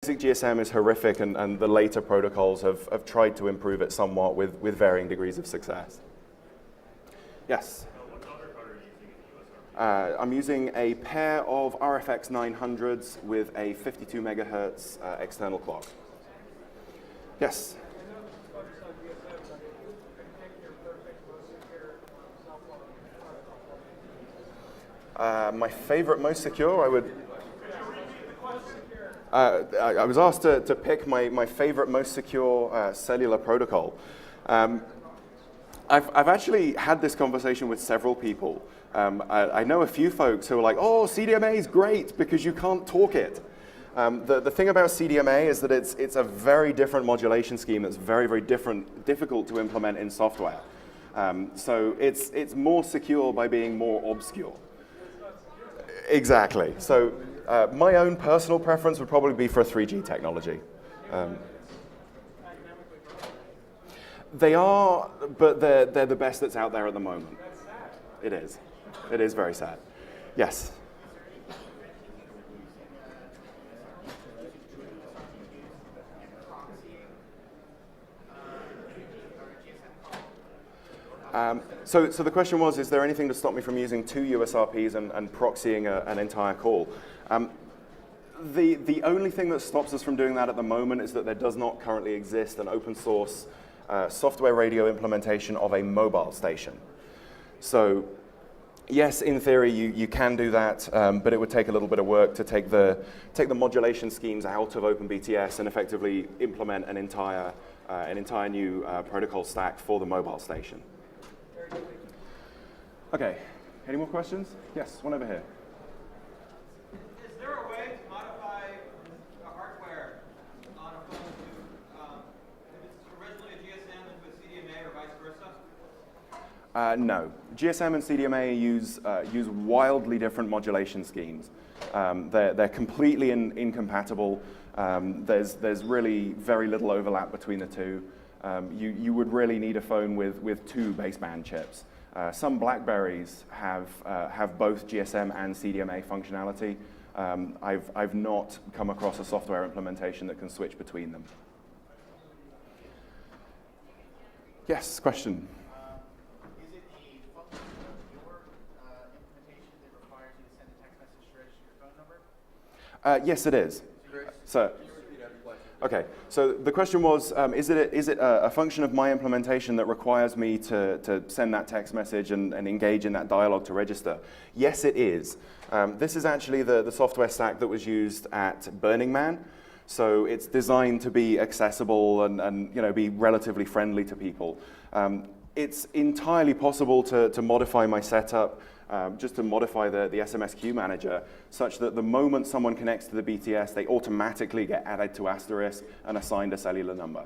basic GSM is horrific, and the later protocols have tried to improve it somewhat with varying degrees of success. Yes? What color card are you using in USRP? I'm using a pair of RFX 900s with a 52 megahertz external clock. Yes? My favorite, most secure, I would... I was asked to pick my favorite, most secure cellular protocol. I've actually had this conversation with several people. I know a few folks who are like, oh, CDMA is great because you can't talk it. The thing about CDMA is that it's a very different modulation scheme that's very, very difficult to implement in software. So it's more secure by being more obscure. Exactly. So my own personal preference would probably be for a 3G technology. They are, but they're the best that's out there at the moment. It is. It is very sad. Yes? So the question was, is there anything to stop me from using two USRPs and proxying an entire call? The only thing that stops us from doing that at the moment is that there does not currently exist an open source software radio implementation of a mobile station. So yes, in theory, you can do that, but it would take a little bit of work to take the modulation schemes out of OpenBTS and effectively implement an entire new protocol stack for the mobile station. Okay, any more questions? Yes, one over here. Is there a way to modify the hardware on a phone to, if it's originally a GSM and with CDMA or vice versa? No. GSM and CDMA use wildly different modulation schemes. They're completely incompatible. There's really very little overlap between the two. You would really need a phone with two baseband chips. Some BlackBerries have both GSM and CDMA functionality. I've not come across a software implementation that can switch between them. Yes, question? Is it a function of your implementation that requires you to send a text message to register your phone number? Yes, it is. So, okay, so the question was, is it a function of my implementation that requires me to send that text message and engage in that dialogue to register? Yes, it is. This is actually the software stack that was used at Burning Man. So it's designed to be accessible and be relatively friendly to people. It's entirely possible to modify my setup, just to modify the SMS queue manager, such that the moment someone connects to the BTS, they automatically get added to Asterisk and assigned a cellular number.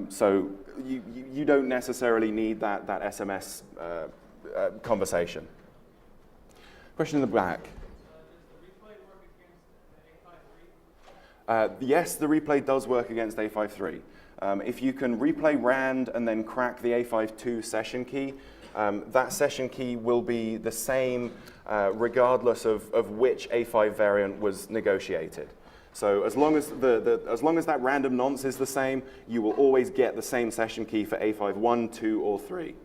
So you don't necessarily need that SMS conversation. Question in the back. Does the replay work against the A53? Yes, the replay does work against A53. If you can replay RAND and then crack the A52 session key, that session key will be the same regardless of which A5 variant was negotiated. So as long as that random nonce is the same, you will always get the same session key for A5 1, 2, or 3,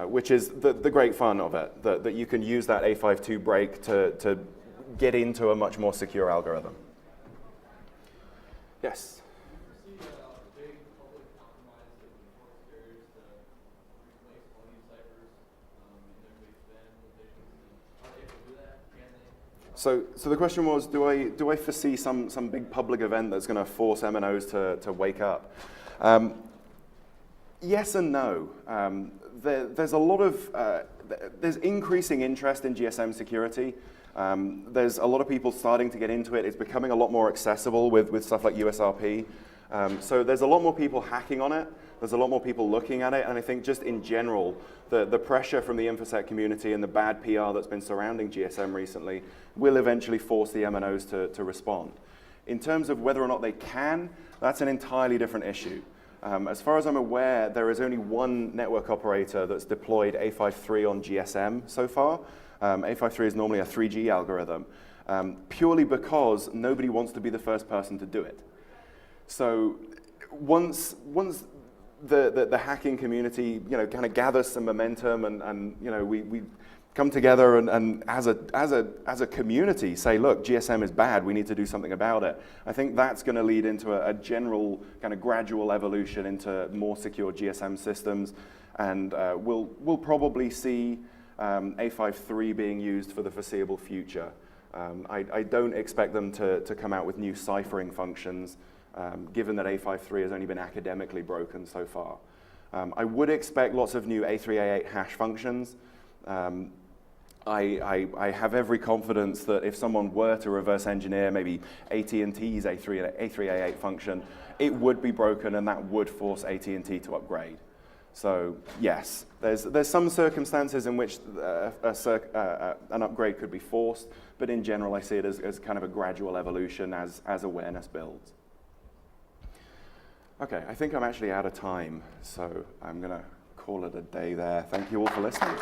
which is the great fun of it, that you can use that A52 break to get into a much more secure algorithm. Yes? So the question was, do I foresee some big public event that's going to force MNOs to wake up? Yes and no. There's a lot of there's increasing interest in GSM security. There's a lot of people starting to get into it. It's becoming a lot more accessible with stuff like USRP. So there's a lot more people hacking on it. There's a lot more people looking at it, and I think just in general, the pressure from the InfoSec community and the bad PR that's been surrounding GSM recently will eventually force the MNOs to respond. In terms of whether or not they can, that's an entirely different issue. As far as I'm aware, there is only one network operator that's deployed A53 on GSM so far. A53 is normally a 3G algorithm. purely because nobody wants to be the first person to do it. So once the hacking community, kind of gathers some momentum and we come together and as a community say, look, GSM is bad, we need to do something about it. I think that's going to lead into a general kind of gradual evolution into more secure GSM systems, and we'll probably see A53 being used for the foreseeable future. I don't expect them to come out with new ciphering functions, given that A53 has only been academically broken so far. I would expect lots of new A3A8 hash functions. I have every confidence that if someone were to reverse engineer maybe AT&T's A3A8 function, it would be broken and that would force AT&T to upgrade. So yes, there's some circumstances in which an upgrade could be forced, but in general I see it as kind of a gradual evolution as awareness builds. Okay, I think I'm actually out of time, so I'm going to call it a day there. Thank you all for listening.